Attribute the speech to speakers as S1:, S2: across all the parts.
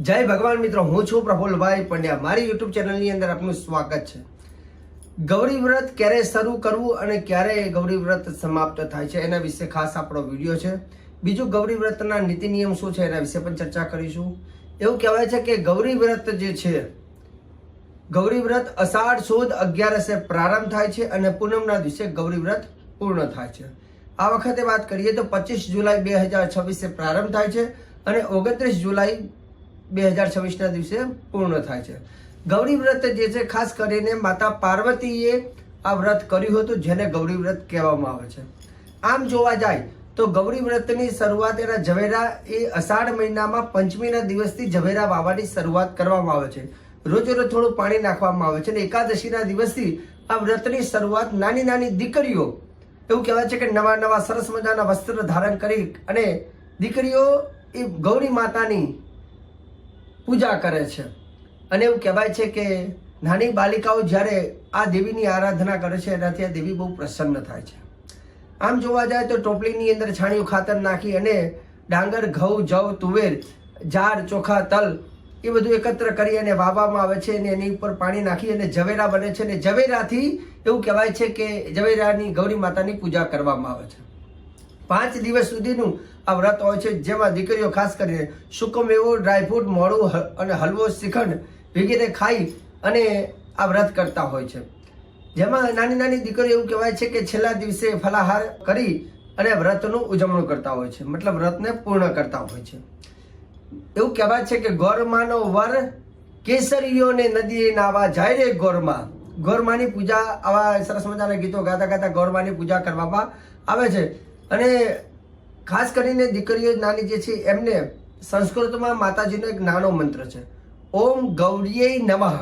S1: જય ભગવાન મિત્રો, હું છું પ્રફુલ્લભાઈ પંડ્યા. મારી યુટ્યુબ ચેનલની અંદર આપનું સ્વાગત છે. ગૌરી વ્રત ક્યારે શરૂ કરવું અને ક્યારે ગૌરી વ્રત સમાપ્ત થાય છે એના વિશે ખાસ આપણો વિડીયો છે. બીજું, ગૌરી વ્રતના નીતિ નિયમ શું છે એના વિશે પણ ચર્ચા કરીશું. એવું કહેવાય છે કે ગૌરી વ્રત જે છે, ગૌરી વ્રત અષાઢ સુદ 11 પ્રારંભ થાય છે અને પૂનમના દિવસે ગૌરી વ્રત પૂર્ણ થાય છે. આ વખતે વાત કરીએ તો 25 જુલાઈ 2026 પ્રારંભ થાય છે અને 29 જુલાઈ 2026 દિવસે પૂર્ણ થાય છે. ગૌરી વ્રત જે છે, ખાસ કરીને માતા પાર્વતીએ આ વ્રત કર્યું હતું, જેને ગૌરી વ્રત કહેવામાં આવે છે. આમ જોવા જાય તો ગૌરી વ્રતની શરૂઆત એના ઝવેરા એ અષાઢ મહિનામાં પંચમીના દિવસથી ઝવેરા વાવવાની શરૂઆત કરવામાં આવે છે. રોજ રોજ થોડું પાણી નાખવામાં આવે છે અને એકાદશીના દિવસથી આ વ્રતની શરૂઆત નાની નાની દીકરીઓ, એવું કહેવાય છે કે નવા નવા સરસ મજાના વસ્ત્ર ધારણ કરી અને દીકરીઓ એ ગૌરી માતાની પૂજા કરે છે. અને એવું કહેવાય છે કે નાની બાલિકાઓ જ્યારે આ દેવીની આરાધના કરે છે એનાથી આ દેવી બહુ પ્રસન્ન થાય છે. આમ જોવા જાય તો ટોપલીની અંદર છાણિયું ખાતર નાખી અને ડાંગર, ઘઉં, જવ, તુવેર, જાર, ચોખા, તલ એ બધું એકત્ર કરી અને વાવવામાં આવે છે અને એની ઉપર પાણી નાખી અને ઝવેરા બને છે અને ઝવેરાથી એવું કહેવાય છે કે ઝવેરાની ગૌરી માતાની પૂજા કરવામાં આવે છે. 5 દિવસ સુધીનું આ વ્રત હોય છે, જેમાં દીકરીઓ ખાસ કરીને સૂકો મેવો, ડ્રાયફ્રૂટ, મોળું અને હલવો, શ્રીખંડ વગેરે ખાઈ અને આ વ્રત કરતા હોય છે. જેમાં નાની નાની દીકરીઓ એવું કહેવાય છે કે છેલ્લા દિવસે ફલાહાર કરી અને વ્રતનું ઉજવણું કરતા હોય છે, મતલબ વ્રતને પૂર્ણ કરતા હોય છે. એવું કહેવાય છે કે ગોરમાનો વર કેસરીઓને નદીએ નાવા જાય રે ગોરમા. ગોરમાની પૂજા, આવા સરસ મજાના ગીતો ગાતા ગાતા ગોરમાની પૂજા કરવામાં આવે છે. અને ખાસ કરીને દીકરીઓ નાની જે છે એમને સંસ્કૃતમાં માતાજીનો એક નાનો મંત્ર છે, ઓમ ગૌરીય નમઃ.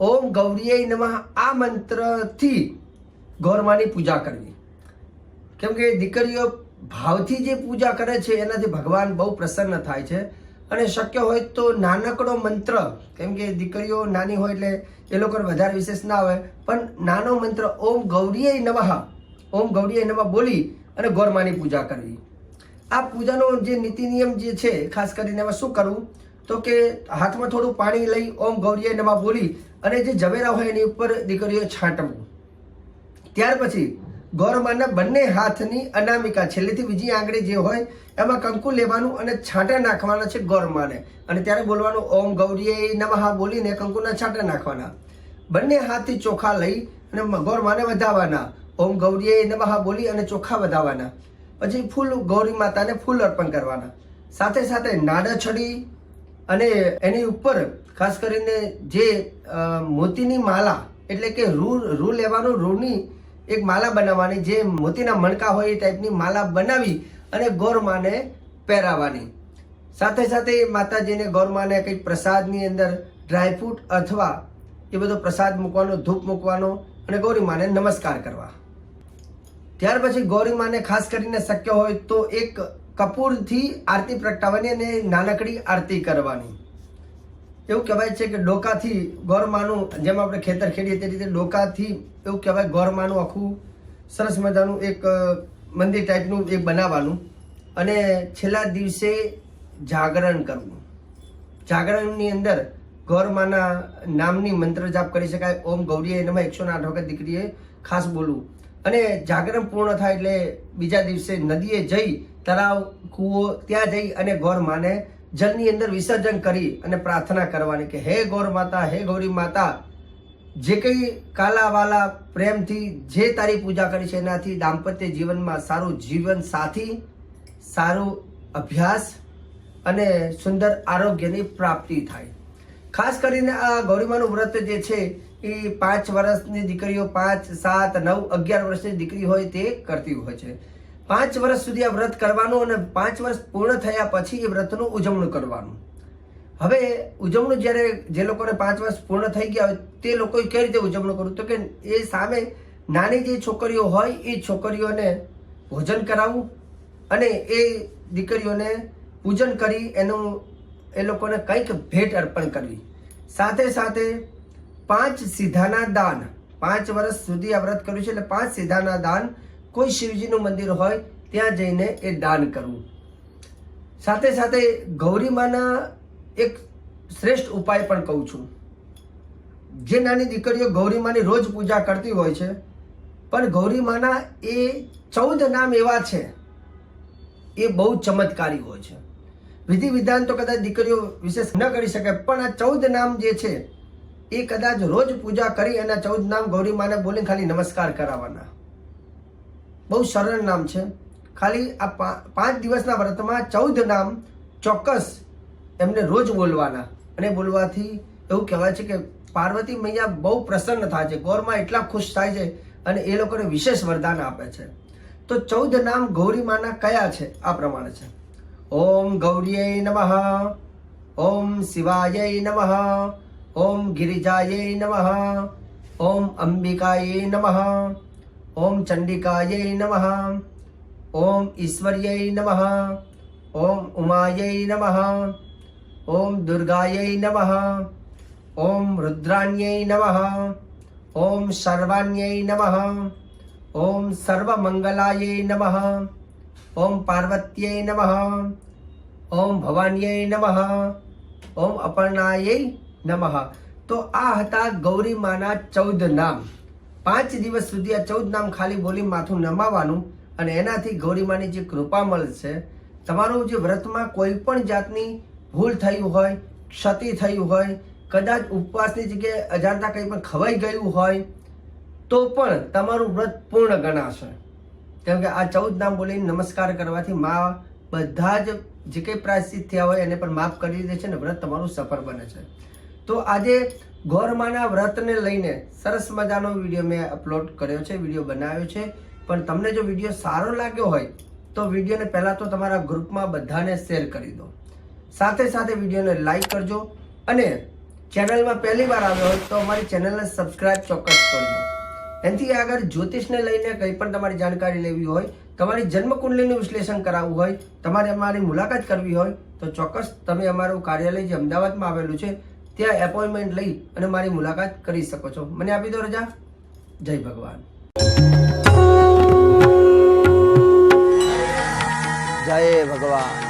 S1: ઓમ ગૌરીય નમઃ આ મંત્રથી ગૌરમાની પૂજા કરવી. કેમ કે દીકરીઓ ભાવથી જે પૂજા કરે છે એનાથી ભગવાન બહુ પ્રસન્ન થાય છે. અને શક્ય હોય તો નાનકડો મંત્ર, કેમ કે દીકરીઓ નાની હોય એટલે એ લોકોને વધારે વિશેષ ના હોય, પણ નાનો મંત્ર ઓમ ગૌરીય નમઃ, ઓમ ગૌરીય નમઃ બોલી અને ગૌરમાની પૂજા કરવી. આ પૂજાનો જે નીતિ નિયમ જે છે, ખાસ કરીને એમાં શું કરવું તો કે હાથમાં થોડું પાણી લઈ ઓમ ગૌરીય નમઃ બોલી અને જે ઝવેરા હોય એની ઉપર દીકરીઓ છાંટવું. ત્યાર પછી ગૌરમાના બંને હાથની અનામિકા, છેલ્લેથી બીજી આંગળી જે હોય એમાં કંકુ લેવાનું અને છાંટા નાખવાના છે ગૌરમાને. અને ત્યારે બોલવાનું ઓમ ગૌરીય નમઃ બોલીને કંકુના છાંટા નાખવાના. બંને હાથથી ચોખા લઈ અને ગૌરમાને વધાવવાના. ઓમ ગૌરીય નમઃ બોલી અને ચોખા વધાવવાના. પછી ફૂલ, ગૌરી માતાને ફૂલ અર્પણ કરવાના. સાથે સાથે નાડા છડી અને એની ઉપર ખાસ કરીને જે મોતીની માલા, એટલે કે રૂ લેવાનું, રૂની એક માલા બનાવવાની, જે મોતીના મણકા હોય એ ટાઈપની માલા બનાવી અને ગૌરમાને પહેરાવાની. સાથે સાથે માતાજીને ગૌરમાને કંઈક પ્રસાદની અંદર ડ્રાયફ્રૂટ અથવા એ બધો પ્રસાદ મૂકવાનો, ધૂપ મૂકવાનો અને ગૌરીમાને નમસ્કાર કરવા. ત્યાર પછી ગૌરીમાને ખાસ કરીને શક્ય હોય તો એક કપૂરથી આરતી પ્રગટાવવાની અને નાનકડી આરતી કરવાની. એવું કહેવાય છે કે ડોકાથી ગૌરમાનું, જેમ આપણે ખેતર ખેડીએ તે રીતે ડોકાથી એવું કહેવાય ગૌરમાનું આખું સરસ મજાનું એક મંદિર ટાઈપનું એક બનાવવાનું અને છેલ્લા દિવસે જાગરણ કરવું. જાગરણની અંદર ગૌરમાના નામની મંત્ર જાપ કરી શકાય. ઓમ ગૌરીય નમઃ 108 વખત દીકરીએ ખાસ બોલવું. અને જાગરણ પૂર્ણ થાય એટલે બીજા દિવસે નદીએ જઈ, તળાવ, કૂવો ત્યાં જઈ અને ગૌરમાને જલની અંદર વિસર્જન કરી અને પ્રાર્થના કરવાની કે હે ગૌર માતા, હે ગૌરી માતા, જે કંઈ કાલાવાલા પ્રેમથી જે તારી પૂજા કરી છે એનાથી દાંપત્ય જીવનમાં સારું જીવન સાથી, સારું અભ્યાસ અને સુંદર આરોગ્યની પ્રાપ્તિ થાય. ખાસ કરીને આ ગૌરીમાનું વ્રત જે છે એ 5 વર્ષની દીકરીઓ, 5, 7, 9, 11 વર્ષની દીકરી હોય તે કરતી હોય છે. 5 વર્ષ સુધી આ વ્રત કરવાનું અને 5 વર્ષ પૂર્ણ થયા પછી એ વ્રતનું ઉજવણું કરવાનું. હવે ઉજવણું જ્યારે જે લોકોને 5 વર્ષ પૂર્ણ થઈ ગયા હોય તે લોકોએ કઈ રીતે ઉજવણું કરવું તો કે એ સામે નાની જે છોકરીઓ હોય એ છોકરીઓને ભોજન કરાવવું અને એ દીકરીઓને પૂજન કરી એનું એ લોકોને કંઈક ભેટ અર્પણ કરવી. સાથે સાથે 5 સીધાના દાન, 5 વર્ષ સુધી આ વ્રત કર્યું છે એટલે 5 સીધાના દાન, કોઈ શિવજીનું મંદિર હોય ત્યાં જઈને એ દાન કરવું. સાથે સાથે ગૌરીમાના એક શ્રેષ્ઠ ઉપાય પણ કહું છું. જે નાની દીકરીઓ ગૌરીમાની રોજ પૂજા કરતી હોય છે, પણ ગૌરીમાના એ 14 નામ એવા છે, એ બહુ ચમત્કારી હોય છે. વિધિ વિધાન તો કદાચ દીકરીઓ વિશેષ ન કરી શકે, પણ આ 14 નામ જે છે એ કદાચ રોજ પૂજા કરી એના 14 નામ ગૌરીમાને બોલીને ખાલી નમસ્કાર કરાવવાના. બહુ સરળ નામ છે. ખાલી આ 5 દિવસના વ્રતમાં 14 નામ ચોક્કસ એમને રોજ બોલવાના, અને બોલવાથી એવું કહેવાય છે કે પાર્વતી મૈયા બહુ પ્રસન્ન થાય છે, ગૌરમાં એટલા ખુશ થાય છે અને એ લોકોને વિશેષ વરદાન આપે છે. તો 14 નામ ગૌરીમાના કયા છે? આ પ્રમાણે છે: ઓમ ગૌરીય નમઃ, ઓમ શિવાય નમઃ, ઓમ ગિરિજાય નમઃ, ઓમ અંબિકાય નમઃ, ઓમ ચંડિકાય નમઃ, ઓમ ઈશ્વર્ય નમઃ, ઓમ ઉમાય નમઃ, ઓમ દુર્ગાય નમઃ, ઓમ રુદ્રાણ્ય નમઃ, ઓમ સર્વાણ્ય નમઃ, ઓમ સર્વમંગલાય નમઃ, ઓમ પાર્વત્यै નમઃ, ઓમ ભવાન્यै નમઃ, ઓમ અપર્ણાય નમઃ. તો આ હતા ગૌરીમાના 14 નામ. 5 દિવસ સુધી આ 14 નામ ખાલી બોલી માથું નમાવાનું, અને એનાથી ગૌરીમાની જે કૃપા મળશે. તમારું જે વ્રતમાં કોઈ પણ જાતની ભૂલ થયું હોય, ક્ષતિ થયું હોય, કદાચ ઉપવાસની જગ્યાએ અજાણતા કંઈ પણ ખવાઈ ગયું હોય, તો પણ તમારું વ્રત પૂર્ણ ગણાશે. કેમ કે આ 14 નામ બોલીને નમસ્કાર કરવાથી મા બધા જ જે કંઈ પ્રાયશ્ચિત થયા હોય એને પણ માફ કરી દે છે અને વ્રત તમારું સફળ બને છે. તો આજે ગૌરમાના વ્રતને લઈને સરસ મજાનો વિડીયો મેં અપલોડ કર્યો છે, વિડીયો બનાવ્યો છે. પણ તમને જો વિડીયો સારો લાગ્યો હોય તો વિડીયોને પહેલાં તો તમારા ગ્રુપમાં બધાને શેર કરી દો. સાથે સાથે વિડીયોને લાઈક કરજો, અને ચેનલમાં પહેલી વાર આવ્યો હોય તો અમારી ચેનલને સબસ્ક્રાઇબ ચોક્કસ કરજો. એનાથી આગળ જ્યોતિષને લઈને કંઈ પણ તમારી જાણકારી લેવી હોય, તમારી જન્મકુંડલીનું વિશ્લેષણ કરાવવું હોય, તમારે અમારી મુલાકાત કરવી હોય તો ચોક્કસ તમે અમારું કાર્યાલય જે અમદાવાદમાં આવેલું છે ત્યાં એપોઇન્ટમેન્ટ લઈ અને મારી મુલાકાત કરી શકો છો. મને આપી દો રજા. જય ભગવાન.
S2: જય ભગવાન.